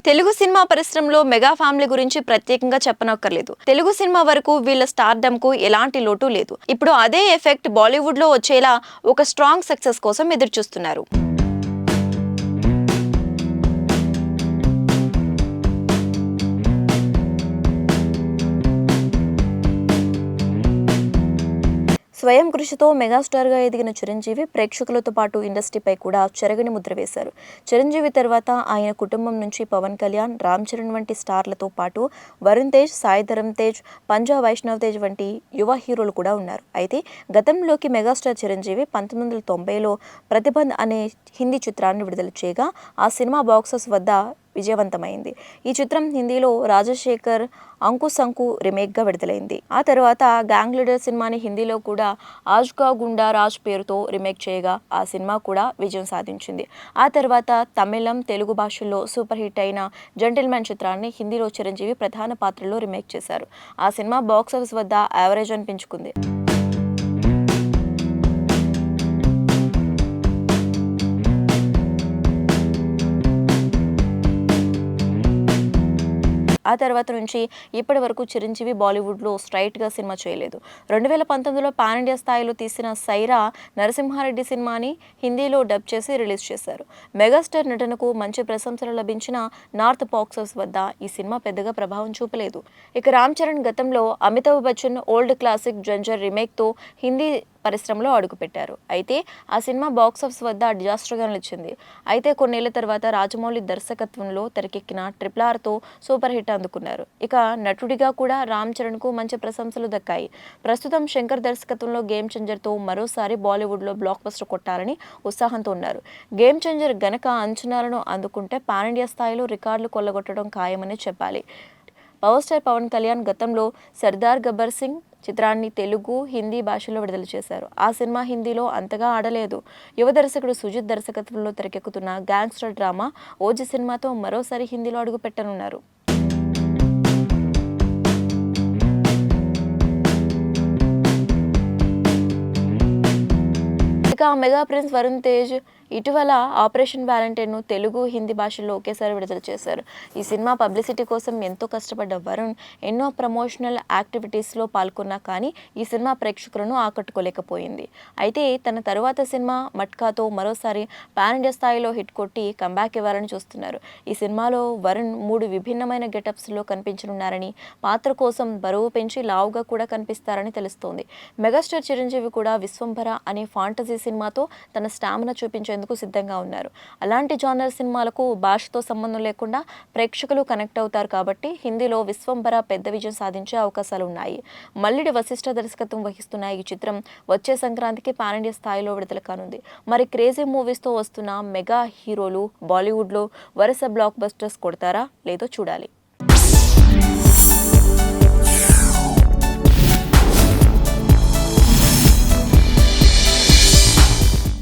Telugu cinema పరిశ్రమలో mega family గురించి ప్రత్యేకంగా చెప్పనక్కర్లేదు. తెలుగు సినిమా వరకు వీళ్ళ స్టార్డమ్ కు ఎలాంటి లోటు లేదు. ఇప్పుడు అదే ఎఫెక్ట్ బాలీవుడ్ లో వచ్చేలా ఒక స్ట్రాంగ్ సక్సెస్ కోసం ఎదురుచూస్తున్నారు. స్వయం కృషితో మెగాస్టార్గా ఎదిగిన చిరంజీవి ప్రేక్షకులతో పాటు ఇండస్ట్రీపై కూడా చెరగని ముద్ర వేశారు. చిరంజీవి తర్వాత ఆయన కుటుంబం నుంచి పవన్ కళ్యాణ్, రామ్ చరణ్ వంటి స్టార్లతో పాటు వరుణ్ తేజ్, సాయి ధరమ్ తేజ్, పంజా వైష్ణవ్ తేజ్ వంటి యువ హీరోలు కూడా ఉన్నారు. అయితే గతంలోకి మెగాస్టార్ చిరంజీవి 1990లో ప్రతిబంధ్ అనే హిందీ చిత్రాన్ని విడుదల చేయగా ఆ సినిమా బాక్సెస్ వద్ద విజయవంతమైంది. ఈ చిత్రం హిందీలో రాజశేఖర్ అంకుశంకు రీమేక్గా విడుదలైంది. ఆ తర్వాత గ్యాంగ్ లీడర్ సినిమాని హిందీలో కూడా ఆజ్కా గుండా రాజ్ పేరుతో రీమేక్ చేయగా ఆ సినిమా కూడా విజయం సాధించింది. ఆ తర్వాత తమిళం, తెలుగు భాషల్లో సూపర్ హిట్ అయిన జెంటిల్మెన్ చిత్రాన్ని హిందీలో చిరంజీవి ప్రధాన పాత్రలో రీమేక్ చేశారు. ఆ సినిమా బాక్సాఫీస్ వద్ద యావరేజ్ అనిపించుకుంది. ఆ తర్వాత నుంచి ఇప్పటి వరకు చిరంజీవి బాలీవుడ్లో స్ట్రైట్గా సినిమా చేయలేదు. 2019లో పాన్ ఇండియా స్థాయిలో తీసిన సైరా నరసింహారెడ్డి సినిమాని హిందీలో డబ్ చేసి రిలీజ్ చేశారు. మెగాస్టార్ నటనకు మంచి ప్రశంసలు లభించిన నార్త్ బాక్సెస్ వద్ద ఈ సినిమా పెద్దగా ప్రభావం చూపలేదు. ఇక రామ్ చరణ్ గతంలో అమితాబ్ బచ్చన్ ఓల్డ్ క్లాసిక్ జంజర్ రీమేక్తో హిందీ పరిశ్రమలో అడుగుపెట్టారు. అయితే ఆ సినిమా బాక్సాఫీస్ వద్ద డిజాస్టర్గా నిలిచింది. అయితే కొన్నేళ్ల తర్వాత రాజమౌళి దర్శకత్వంలో తెరకెక్కిన RRRతో సూపర్ హిట్ అందుకున్నారు. ఇక నటుడిగా కూడా రామ్ చరణ్కు మంచి ప్రశంసలు దక్కాయి. ప్రస్తుతం శంకర్ దర్శకత్వంలో గేమ్ చేంజర్తో మరోసారి బాలీవుడ్లో బ్లాక్ బస్టర్ కొట్టాలని ఉత్సాహంతో ఉన్నారు. గేమ్ చేంజర్ గనక అంచనాలను అందుకుంటే పాన్ ఇండియా స్థాయిలో రికార్డులు కొల్లగొట్టడం ఖాయమని చెప్పాలి. పవర్ స్టార్ పవన్ కళ్యాణ్ గతంలో సర్దార్ గబ్బర్ సింగ్ చిత్రాన్ని తెలుగు, హిందీ భాషల్లో విడుదల చేశారు. ఆ సినిమా హిందీలో అంతగా ఆడలేదు. యువ దర్శకుడు సుజిత్ దర్శకత్వంలో తెరకెక్కుతున్న గ్యాంగ్స్టర్ డ్రామా ఓజీ సినిమాతో మరోసారి హిందీలో అడుగుపెట్టనున్నారు. ఇక మెగా ప్రిన్స్ వరుణ్ తేజ్ ఇటీవల ఆపరేషన్ వ్యాలంటైన్ను తెలుగు, హిందీ భాషల్లో ఒకేసారి విడుదల చేశారు. ఈ సినిమా పబ్లిసిటీ కోసం ఎంతో కష్టపడ్డ వరుణ్ ఎన్నో ప్రమోషనల్ యాక్టివిటీస్లో పాల్గొన్నా కానీ ఈ సినిమా ప్రేక్షకులను ఆకట్టుకోలేకపోయింది. అయితే తన తరువాత సినిమా మట్కాతో మరోసారి పాన్ ఇండియా స్థాయిలో హిట్ కొట్టి కంబ్యాక్ ఇవ్వాలని చూస్తున్నారు. ఈ సినిమాలో వరుణ్ 3 విభిన్నమైన గెటప్స్లో కనిపించనున్నారని, పాత్ర కోసం బరువు పెంచి లావుగా కూడా కనిపిస్తారని తెలుస్తోంది. మెగాస్టార్ చిరంజీవి కూడా విశ్వంభర అనే ఫాంటసీ సినిమాతో తన స్టామినా చూపించేందుకు సిద్ధంగా ఉన్నారు. అలాంటి జానర్ సినిమాలకు భాషతో సంబంధం లేకుండా ప్రేక్షకులు కనెక్ట్ అవుతారు కాబట్టి హిందీలో విశ్వంభర పెద్ద విజయం సాధించే అవకాశాలు ఉన్నాయి. మల్లిడి వశిష్ఠ దర్శకత్వం వహిస్తున్న ఈ చిత్రం వచ్చే సంక్రాంతికి పాన్ ఇండియా స్థాయిలో విడుదల కానుంది. మరి క్రేజీ మూవీస్తో వస్తున్న మెగా హీరోలు బాలీవుడ్లో వరుస బ్లాక్ బస్టర్స్ కొడతారా లేదో చూడాలి.